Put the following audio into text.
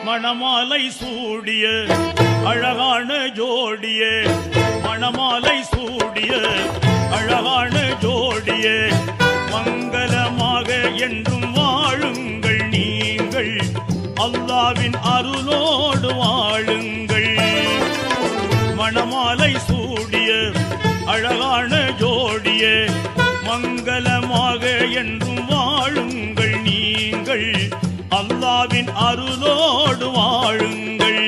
மணமாலை சூடிய அழகான ஜோடிய, மணமாலை சூடிய அழகான ஜோடிய, மங்களமாக என்றும் வாழுங்கள் நீங்கள், அல்லாவின் அருளோடு வாழுங்கள். மணமாலை சூடிய அழகான ஜோடிய, மங்களமாக என்றும் வாழுங்கள் நீங்கள், அல்லாவின் அருளோடு வாழுங்கள்.